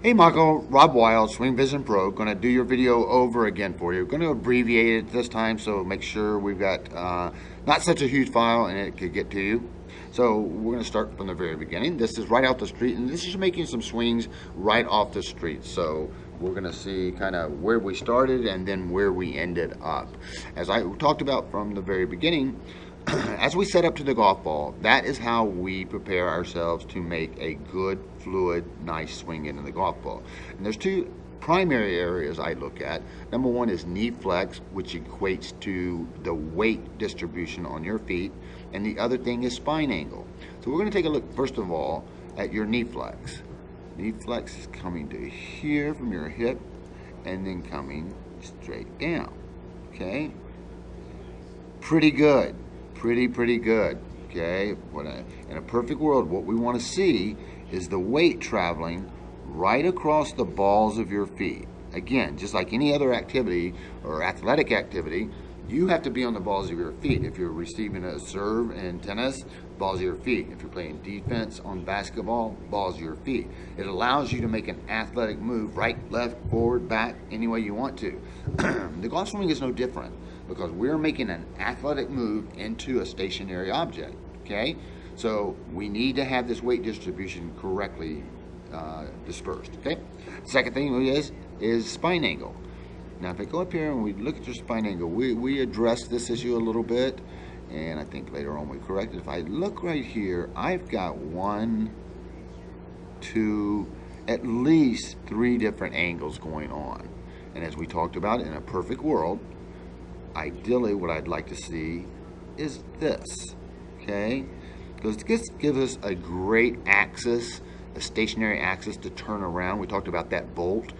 Hey Michael, Rob Wild, Swing Vision Pro, going to do your video over again for you. Going to abbreviate it this time, so make sure we've got not such a huge file and it could get to you. So we're going to start from the very beginning. This is right off the street, and this is making some swings right off the street. So we're going to see kind of where we started and then where we ended up. As I talked about from the very beginning, as we set up to the golf ball, that is how we prepare ourselves to make a good, fluid, nice swing into the golf ball. And there's two primary areas I look at. Number one is knee flex, which equates to the weight distribution on your feet. And the other thing is spine angle. So we're going to take a look, first of all, at your knee flex. Knee flex is coming to here from your hip and then coming straight down. Okay? Pretty good. Pretty good. Okay? In a perfect world, what we want to see is the weight traveling right across the balls of your feet. Again, just like any other activity or athletic activity, you have to be on the balls of your feet. If you're receiving a serve in tennis, balls of your feet. If you're playing defense on basketball, balls of your feet. It allows you to make an athletic move right, left, forward, back, any way you want to. The golf swing is no different because we're making an athletic move into a stationary object, okay? So we need to have this weight distribution correctly dispersed, okay? Second thing is spine angle. Now, if I go up here and we look at your spine angle, we addressed this issue a little bit, and I think later on we corrected. If I look right here, I've got 1, 2, at least 3 different angles going on. And as we talked about, in a perfect world, ideally what I'd like to see is this, okay? Because this gives us a great axis, a stationary axis to turn around. We talked about that bolt.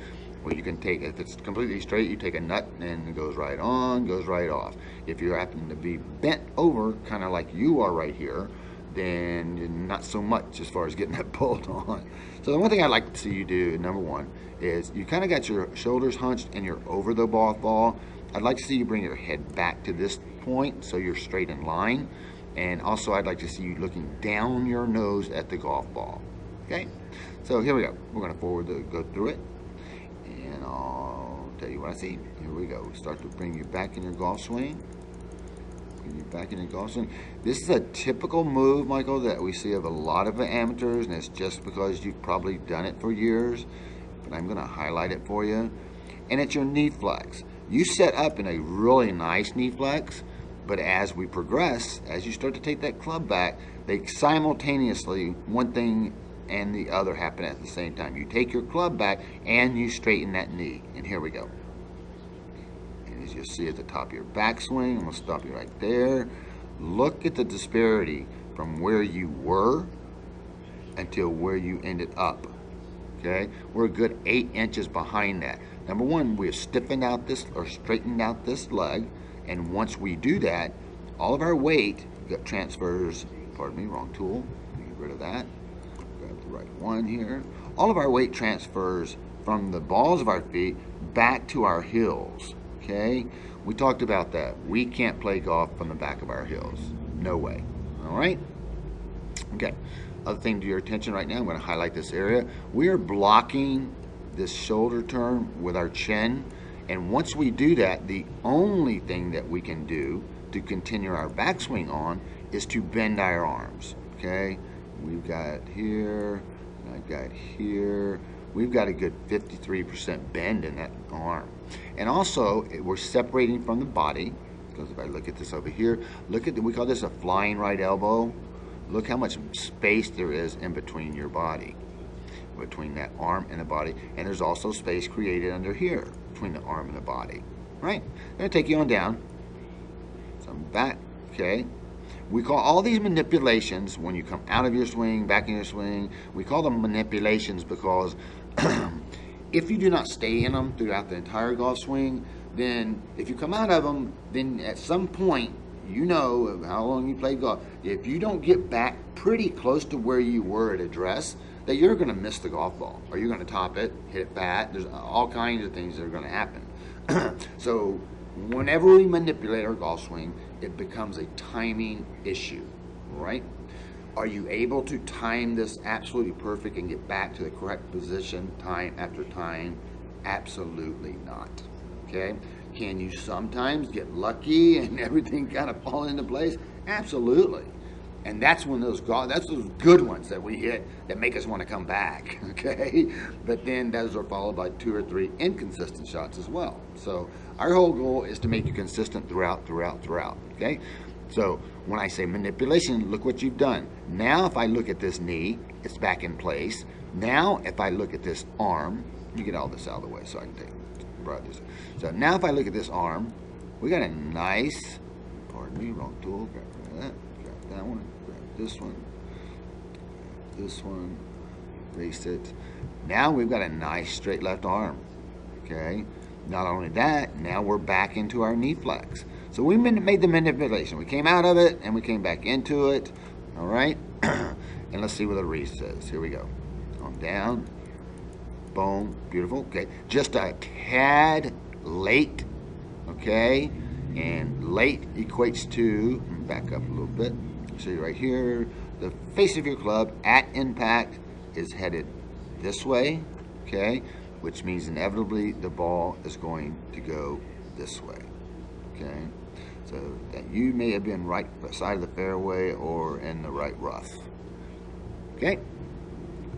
Well, you can take, if it's completely straight, you take a nut and it goes right on, goes right off. If you happen to be bent over, kind of like you are right here, then not so much as far as getting that bolt on. So the one thing I'd like to see you do, number one, is you kind of got your shoulders hunched and you're over the golf ball. I'd like to see you bring your head back to this point so you're straight in line. And also I'd like to see you looking down your nose at the golf ball. Okay? So here we go. We're going to go through it. And I'll tell you what I see. Here we go. Start to bring you back in your golf swing. Bring you back in your golf swing. This is a typical move, Michael, that we see of a lot of amateurs, and it's just because you've probably done it for years. But I'm going to highlight it for you. And it's your knee flex. You set up in a really nice knee flex, but as we progress, as you start to take that club back, they simultaneously, one thing and the other happen at the same time. You take your club back and you straighten that knee. And here we go. And as you'll see at the top of your backswing, I'm going to stop you right there. Look at the disparity from where you were until where you ended up. Okay? We're a good 8 inches behind that. Number one, we've stiffened out this or straightened out this leg. And once we do that, all of our weight transfers, pardon me, wrong tool. Get rid of that. Grab the right one here. All of our weight transfers from the balls of our feet back to our heels, okay? We talked about that. We can't play golf from the back of our heels. No way, all right? Okay, other thing to your attention right now, I'm gonna highlight this area. We are blocking this shoulder turn with our chin, and once we do that, the only thing that we can do to continue our backswing on is to bend our arms, okay? We've got here, I've got here. We've got a good 53% bend in that arm. And also, we're separating from the body, because if I look at this over here, look at, we call this a flying right elbow. Look how much space there is in between your body, between that arm and the body. And there's also space created under here, between the arm and the body. Right? I'm going to take you on down. So I'm back, okay? We call all these manipulations, when you come out of your swing, back in your swing, we call them manipulations because if you do not stay in them throughout the entire golf swing, then if you come out of them, then at some point, you know how long you played golf. If you don't get back pretty close to where you were at address, that you're going to miss the golf ball, or you're going to top it, hit it fat. There's all kinds of things that are going to happen. So whenever we manipulate our golf swing, it becomes a timing issue, right? Are you able to time this absolutely perfect and get back to the correct position time after time? Absolutely not. Okay? Can you sometimes get lucky and everything kind of fall into place? Absolutely. And that's when those good ones that we hit that make us want to come back. Okay? But then those are followed by 2 or 3 inconsistent shots as well. So our whole goal is to make you consistent throughout. Okay? So when I say manipulation, look what you've done. Now if I look at this knee, it's back in place. Now if I look at this arm, you get all this out of the way so I can brought this. So now if I look at this arm, we got a nice, pardon me, wrong tool, grab that one, grab this one, erase it. Now we've got a nice straight left arm, okay? Not only that, now we're back into our knee flex. So we made the manipulation. We came out of it and we came back into it, all right? And let's see what the Reese says. Here we go. On down, boom, beautiful, okay. Just a tad late, okay? And late equates to, back up a little bit, see right here, the face of your club at impact is headed this way, okay? Which means inevitably the ball is going to go this way, okay? So that you may have been right side of the fairway or in the right rough, okay?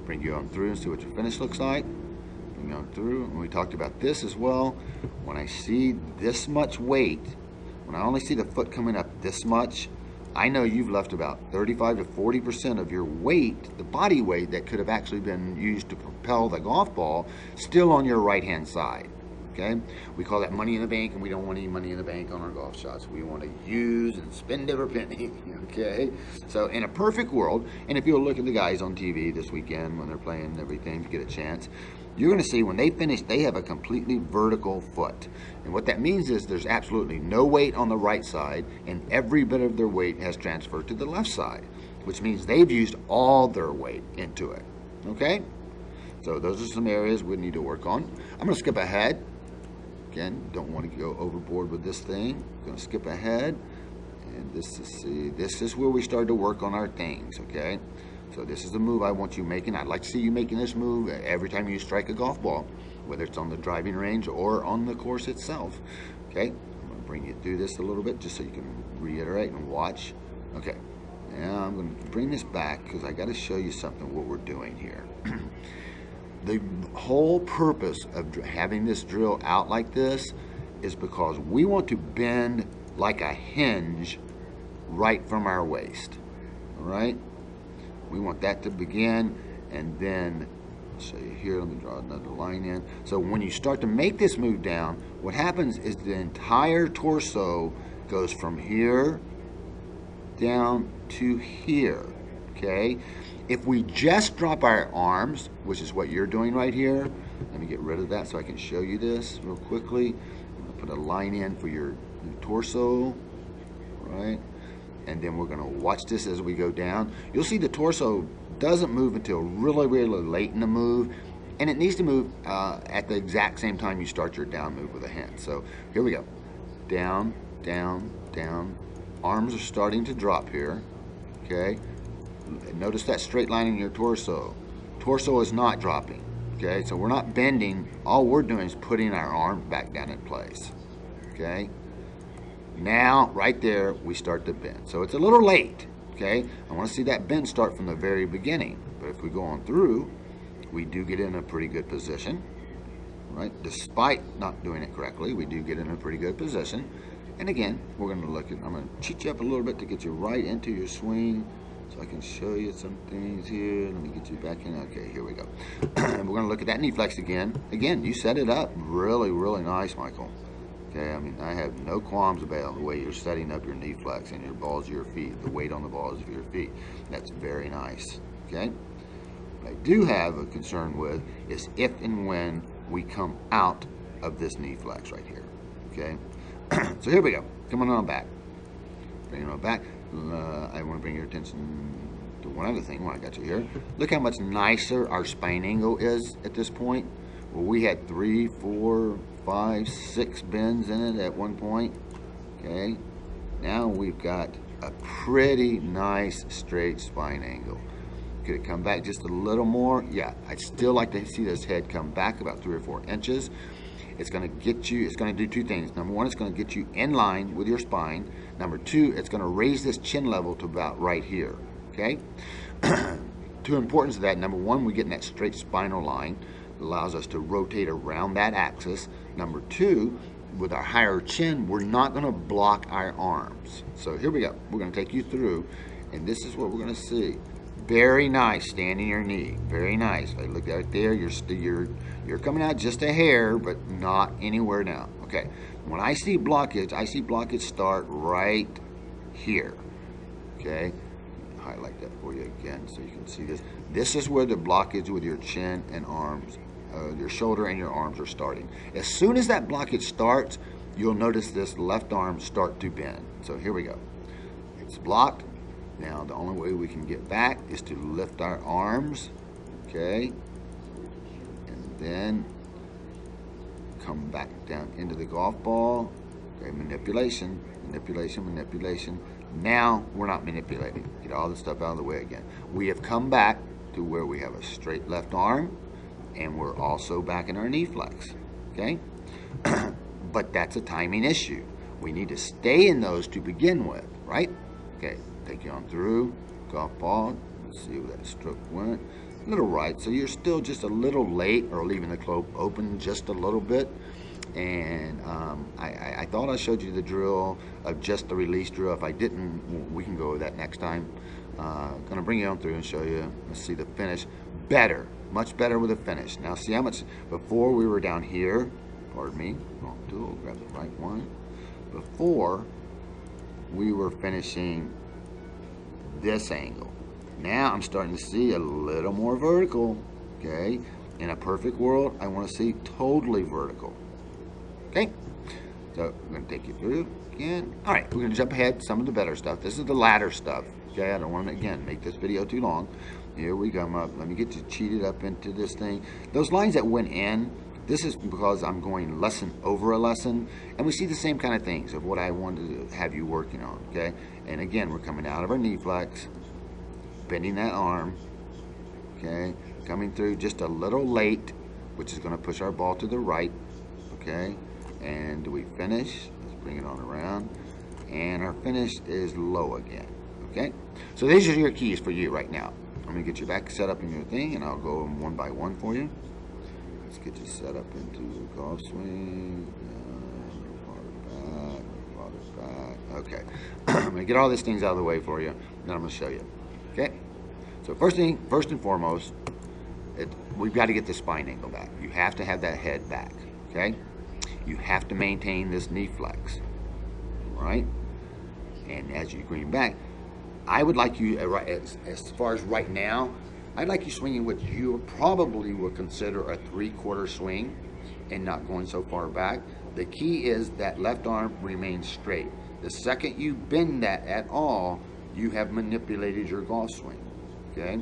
Bring you on through and see what your finish looks like. Bring you on through, and we talked about this as well. When I see this much weight, when I only see the foot coming up this much, I know you've left about 35 to 40% of your weight, the body weight that could have actually been used to propel the golf ball, still on your right-hand side, okay? We call that money in the bank, and we don't want any money in the bank on our golf shots. We want to use and spend every penny, okay? So in a perfect world, and if you'll look at the guys on TV this weekend when they're playing and everything, if you get a chance, you're going to see when they finish, they have a completely vertical foot. And what that means is there's absolutely no weight on the right side, and every bit of their weight has transferred to the left side, which means they've used all their weight into it, okay? So those are some areas we need to work on. I'm going to skip ahead. Again, don't want to go overboard with this thing. I'm going to skip ahead. And this is where we start to work on our things, okay? So this is the move I want you making. I'd like to see you making this move every time you strike a golf ball, whether it's on the driving range or on the course itself. Okay, I'm going to bring you through this a little bit just so you can reiterate and watch. Okay, now I'm going to bring this back because I got to show you something what we're doing here. The whole purpose of having this drill out like this is because we want to bend like a hinge right from our waist, all right? We want that to begin, and then, so here, let me draw another line in. So when you start to make this move down, what happens is the entire torso goes from here down to here, okay? If we just drop our arms, which is what you're doing right here, let me get rid of that so I can show you this real quickly. I'm gonna put a line in for your torso, right? And then we're gonna watch this as we go down. You'll see the torso doesn't move until really, really late in the move, and it needs to move at the exact same time you start your down move with a hand. So here we go. Down, down, down. Arms are starting to drop here, okay? Notice that straight line in your torso. Torso is not dropping, okay? So we're not bending. All we're doing is putting our arm back down in place, okay? Now, right there, we start to bend. So it's a little late, okay? I want to see that bend start from the very beginning. But if we go on through, we do get in a pretty good position, right? Despite not doing it correctly, we do get in a pretty good position. And again, we're going to look at, I'm going to cheat you up a little bit to get you right into your swing so I can show you some things here. Let me get you back in. Okay, here we go. And we're going to look at that knee flex again. Again, you set it up really, really nice, Michael. Okay, I mean, I have no qualms about the way you're setting up your knee flex and your balls of your feet, the weight on the balls of your feet. That's very nice, okay? What I do have a concern with is if and when we come out of this knee flex right here, okay? So here we go. Coming on back. Bring it on back. I want to bring your attention to one other thing when I got you here. Look how much nicer our spine angle is at this point. Well, we had 3, 4, 5, 6 bends in it at one point, okay? Now we've got a pretty nice straight spine angle. Could it come back just a little more? Yeah, I'd still like to see this head come back about 3 or 4 inches. It's going to get you, it's going to do two things. Number one, it's going to get you in line with your spine. Number two, it's going to raise this chin level to about right here, okay? Two importance of that. Number one, we get in that straight spinal line. It allows us to rotate around that axis. Number two, with our higher chin, we're not going to block our arms. So here we go. We're going to take you through, and this is what we're going to see. Very nice, standing your knee. Very nice. If I look right there, you're coming out just a hair, but not anywhere now. Okay. When I see blockage start right here. Okay. Highlight that for you again so you can see this. This is where the blockage with your chin and arms, your shoulder and your arms are starting. As soon as that blockage starts, you'll notice this left arm start to bend. So here we go. It's blocked. Now, the only way we can get back is to lift our arms, okay, and then come back down into the golf ball. Okay, manipulation, manipulation, manipulation. Now, we're not manipulating. Get all this stuff out of the way again. We have come back to where we have a straight left arm, and we're also back in our knee flex, okay? But that's a timing issue. We need to stay in those to begin with, right? Okay. Take you on through, golf ball. Let's see where that stroke went. A little right, so you're still just a little late or leaving the club open just a little bit. And I thought I showed you the drill of just the release drill. If I didn't, we can go over that next time. Gonna bring you on through and show you. Let's see the finish. Better, much better with the finish. Now see how much, before we were down here, pardon me, wrong tool, grab the right one. Before we were finishing this angle. Now I'm starting to see a little more vertical, okay? In a perfect world, I want to see totally vertical, okay? So I'm going to take you through again. All right, we're going to jump ahead to some of the better stuff. This is the ladder stuff, okay? I don't want to, again, make this video too long. Here we come up. Let me get you cheated up into this thing. Those lines that went in, this is because I'm going lesson over a lesson, and we see the same kind of things of what I wanted to have you working on, okay? And again, we're coming out of our knee flex, bending that arm, okay? Coming through just a little late, which is going to push our ball to the right, okay? And we finish. Let's bring it on around. And our finish is low again, okay? So these are your keys for you right now. I'm going to get you back set up in your thing, and I'll go one by one for you. Let's get you set up into the golf swing. Farther back. Okay. I'm going to get all these things out of the way for you, and then I'm going to show you. Okay? So first and foremost, we've got to get the spine angle back. You have to have that head back. Okay? You have to maintain this knee flex. Right? And as you bring back, I would like you, as far as right now, I'd like you swinging what you probably would consider a 3/4 swing and not going so far back. The key is that left arm remains straight. The second you bend that at all, you have manipulated your golf swing, okay?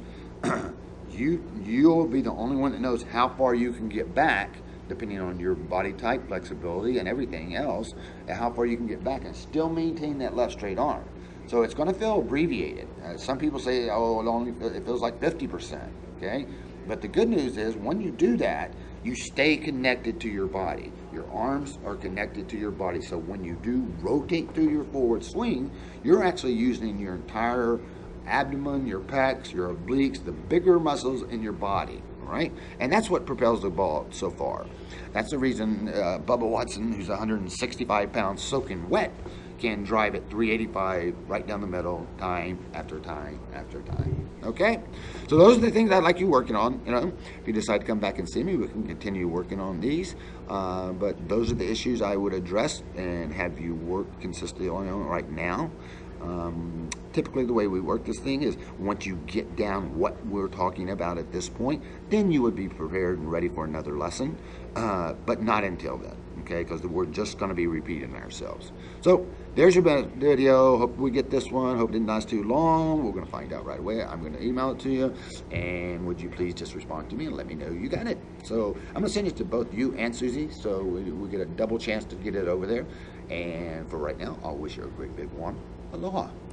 You'll be the only one that knows how far you can get back, depending on your body type, flexibility, and everything else, and how far you can get back and still maintain that left straight arm. So it's going to feel abbreviated. Some people say, oh, it feels like 50%, okay? But the good news is when you do that, you stay connected to your body. Your arms are connected to your body. So when you do rotate through your forward swing, you're actually using your entire abdomen, your pecs, your obliques, the bigger muscles in your body, all right? And that's what propels the ball so far. That's the reason Bubba Watson, who's 165 pounds soaking wet, can drive at 385 right down the middle, time after time after time. Okay? So those are the things I'd like you working on. You know, if you decide to come back and see me, we can continue working on these. But those are the issues I would address and have you work consistently on right now. Typically the way we work this thing is once you get down what we're talking about at this point, then you would be prepared and ready for another lesson, but not until then, okay, because we're just going to be repeating ourselves. So there's your video. Hope we get this one. Hope it didn't last too long. We're going to find out right away. I'm going to email it to you, and would you please just respond to me and let me know you got it. So I'm going to send it to both you and Susie, so we get a double chance to get it over there. And for right now, I'll wish you a great big one. Aloha.